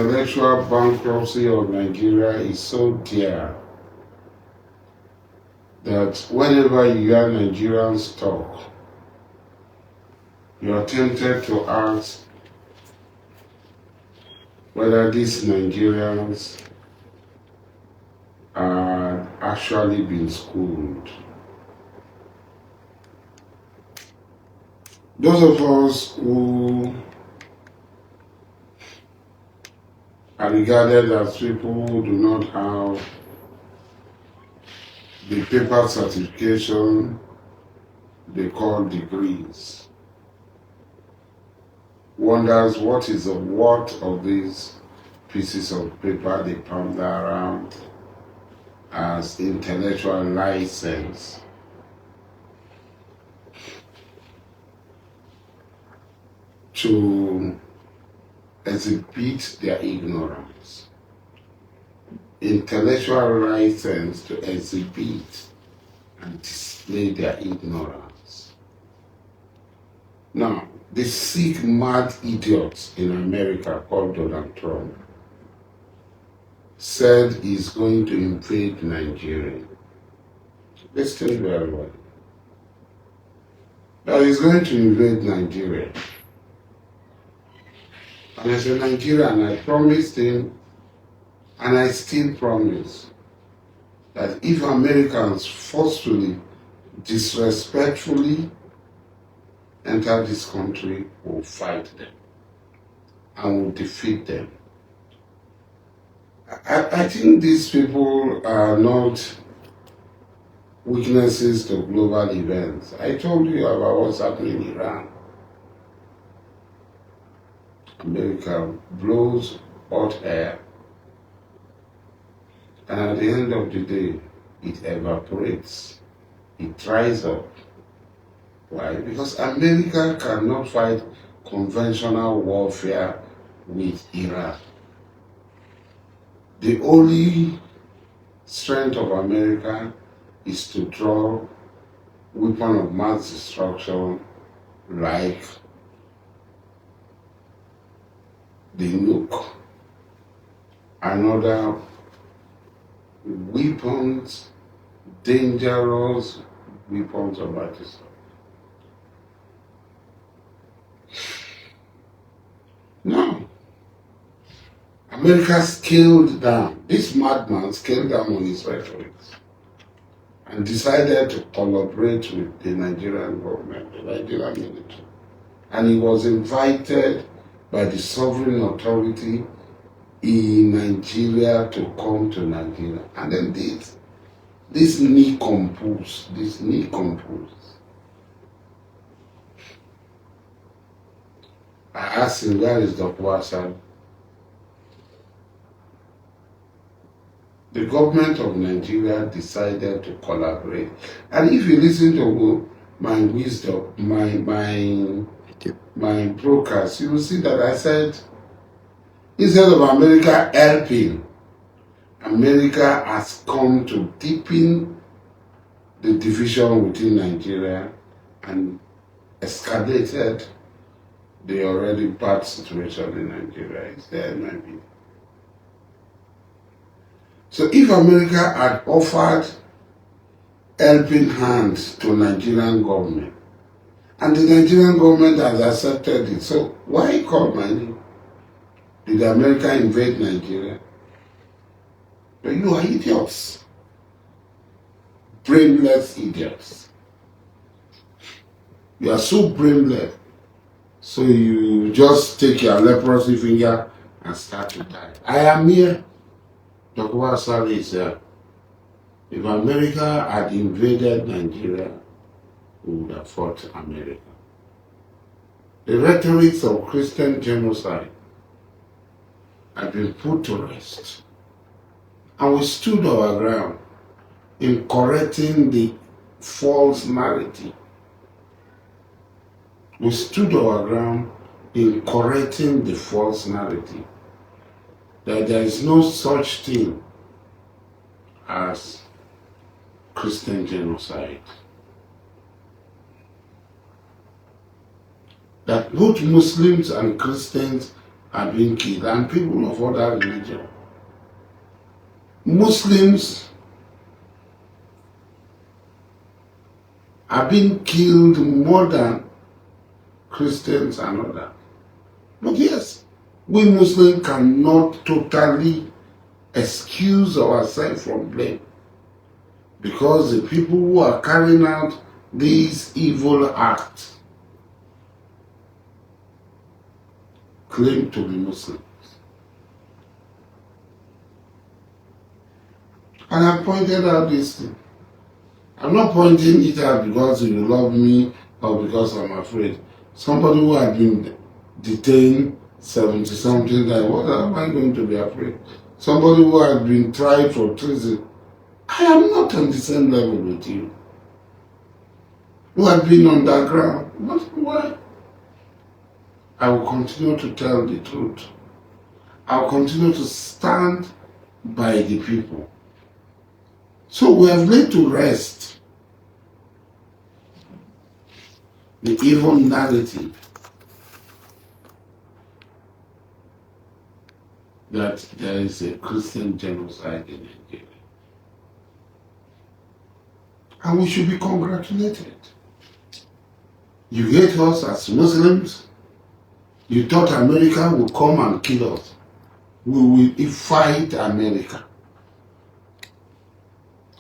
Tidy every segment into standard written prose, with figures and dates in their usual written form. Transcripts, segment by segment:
intellectual bankruptcy of Nigeria is so dear that whenever you hear Nigerians talk, you are tempted to ask whether these Nigerians are actually been schooled. Those of us who are regarded as people who do not have the paper certification they call degrees wonders what is the worth of these pieces of paper they pander around as intellectual license. To exhibit their ignorance. Intellectual license to exhibit and display their ignorance. Now, the sick, mad idiot in America called Donald Trump said he's going to invade Nigeria. Listen very well. That he's going to invade Nigeria. And as a Nigerian, I promised him, and I still promise, that if Americans forcefully, disrespectfully enter this country, we'll fight them and we'll defeat them. I think these people are not witnesses to global events. I told you about what's happening in Iran. America blows hot air, and at the end of the day, it evaporates, it dries up. Why? Because America cannot fight conventional warfare with Iran. The only strength of America is to draw weapon of mass destruction like the nuke and other weapons, dangerous weapons of mass destruction. Now, America scaled down, this madman scaled down on his rhetoric and decided to collaborate with the Nigerian government, the Nigerian military. And he was invited by the sovereign authority in Nigeria to come to Nigeria. And then this knee compose. I asked him, where is Dr. Asari? The government of Nigeria decided to collaborate. And if you listen to my wisdom, my broadcast, you will see that I said, instead of America helping, America has come to deepen the division within Nigeria and escalated the already bad situation in Nigeria. It's there in my view. So if America had offered helping hands to Nigerian government, and the Nigerian government has accepted it, so why call my name? Did America invade Nigeria? But you are idiots. Brainless idiots. You are so brainless. So you just take your leprosy finger and start to die. I am here. Dr. Asari is here. If America had invaded Nigeria, we would have fought America. The rhetoric of Christian genocide had been put to rest. And we stood our ground in correcting the false narrative. We stood our ground in correcting the false narrative that there is no such thing as Christian genocide. That both Muslims and Christians are being killed, and people of other religion. Muslims are being killed more than Christians and others. But yes, we Muslims cannot totally excuse ourselves from blame, because the people who are carrying out these evil acts claim to be Muslim. And I pointed out this thing. I'm not pointing it out because you love me or because I'm afraid. Somebody who had been detained 70-something times, what am I going to be afraid? Somebody who had been tried for treason, I am not on the same level with you. Who had been underground, why? I will continue to tell the truth. I will continue to stand by the people. So we have laid to rest the evil narrative that there is a Christian genocide in Nigeria. And we should be congratulated. You hate us as Muslims. You thought America would come and kill us. We will fight America.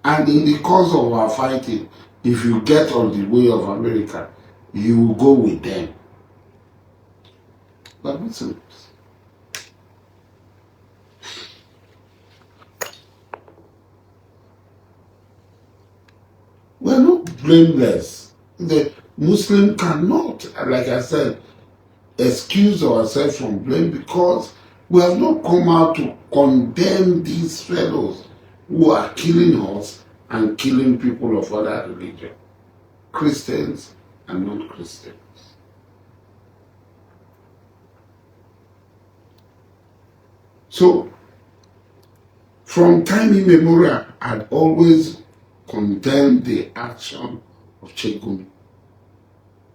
And in the course of our fighting, if you get on the way of America, you will go with them. But Muslims, we're not blameless. The Muslim cannot, like I said, excuse ourselves from blame, because we have not come out to condemn these fellows who are killing us and killing people of other religion, Christians and non-Christians. So, from time immemorial, I'd always condemned the action of Chegumi.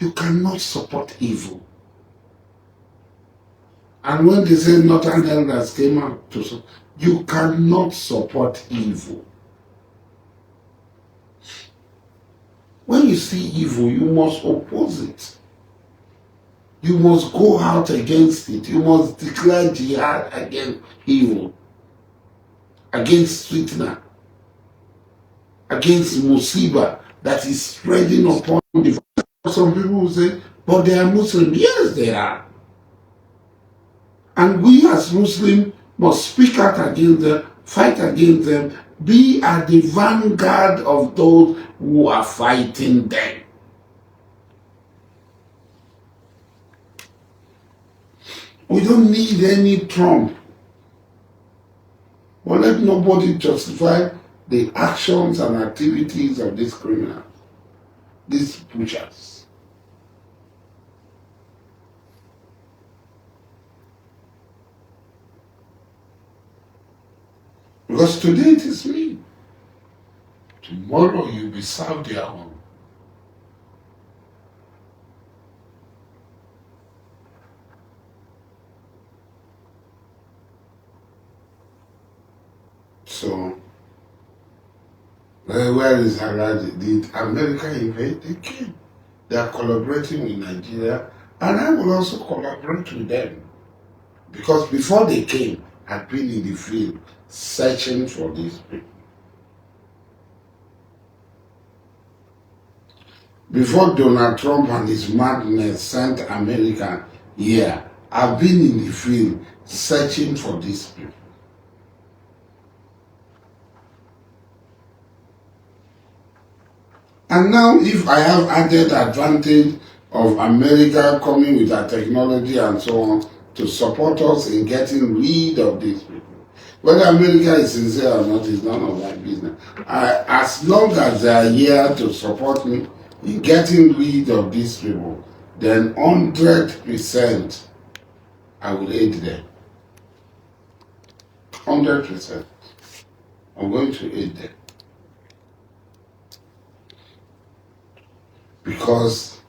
You cannot support evil. And when they say Northern elders came out to support, you cannot support evil. When you see evil, you must oppose it. You must go out against it. You must declare jihad against evil, against fitna, against musiba that is spreading upon the. Some people will say, but they are Muslim. Yes, they are. And we as Muslims must speak out against them, fight against them, be at the vanguard of those who are fighting them. We don't need any Trump. But let nobody justify the actions and activities of these criminals, these butchers. Because today it is me. Tomorrow you'll be served their own. So, where is Harad? Did America invade? They came. They are collaborating with Nigeria, and I will also collaborate with them. Because before they came, I'd been in the field searching for these people. Before Donald Trump and his madness sent America here, I've been in the field searching for these people. And now, if I have added advantage of America coming with their technology and so on to support us in getting rid of these people, whether America is sincere or not is none of my business. As long as they are here to support me in getting rid of these people, then 100% I will aid them. 100%. I'm going to aid them. Because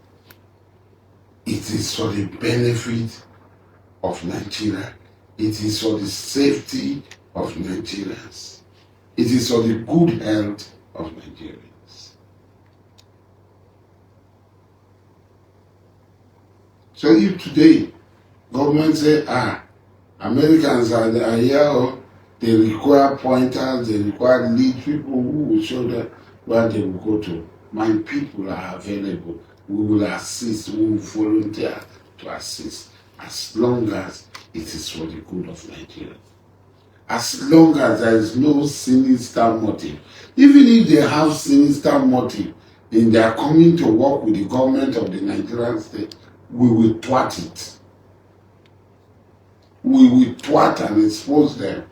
it is for the benefit of Nigeria. It is for the safety of Nigerians. It is for the good health of Nigerians. So if today government say, Americans are here, they require pointers, they require lead people who will show them where they will go to. My people are available. We will assist, we will volunteer to assist, as long as it is for the good of Nigeria. As long as there is no sinister motive. Even if they have sinister motive in their coming to work with the government of the Nigerian state, we will thwart it. We will thwart and expose their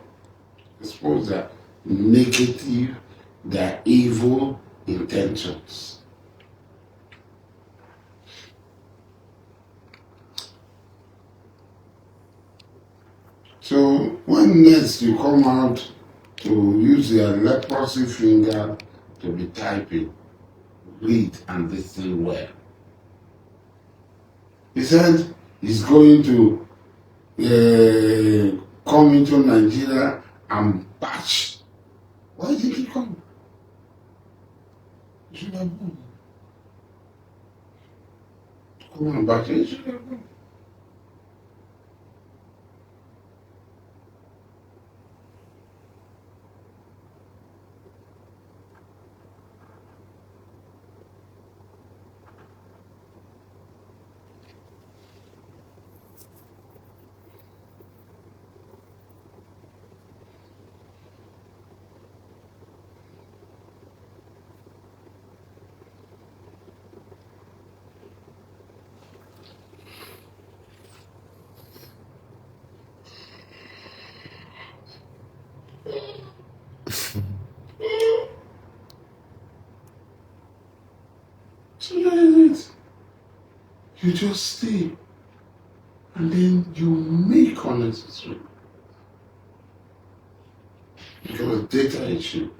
negative, their evil intentions. So when next you come out to use your leprosy finger to be typing, read and listen well. He said he's going to come into Nigeria and bash. Why did he come? He should have gone. Come and bash. He should have gone. So you just stay and then you make unnecessary. Because data issue.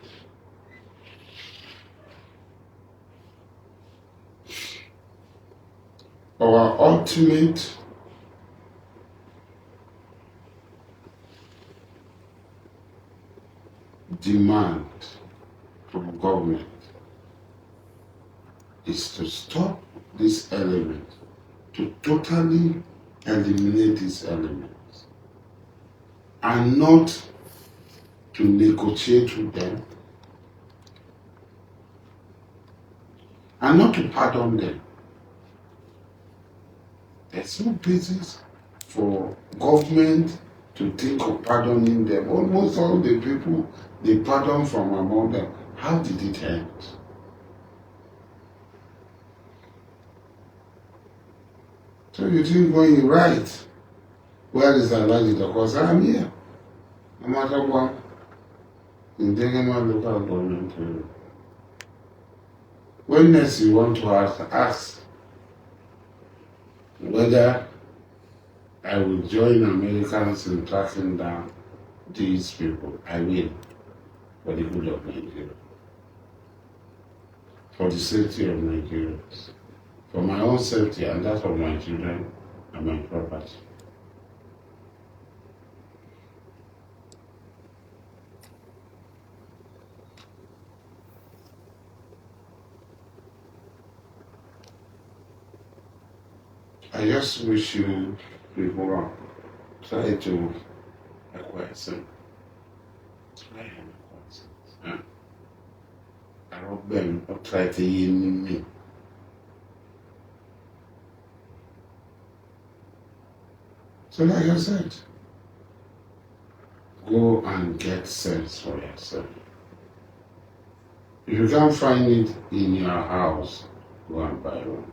Our ultimate demand from government is to stop this element, to totally eliminate this element, and not to negotiate with them, and not to pardon them. There's no basis for government to think of pardoning them. Almost all the people they pardon from among them, how did it end? So you think when you write, where is Alhaji Dokubo? I'm here. No matter what, in Degema local government area. When next you want to ask whether I will join Americans in tracking down these people, I will, for the good of Nigeria, for the safety of Nigerians, for my own safety and that of my children and my property. I just wish you people try to acquire some. Try and acquire some. I hope them try to hear me. So like I said, go and get sense for yourself. If you can't find it in your house, go and buy one.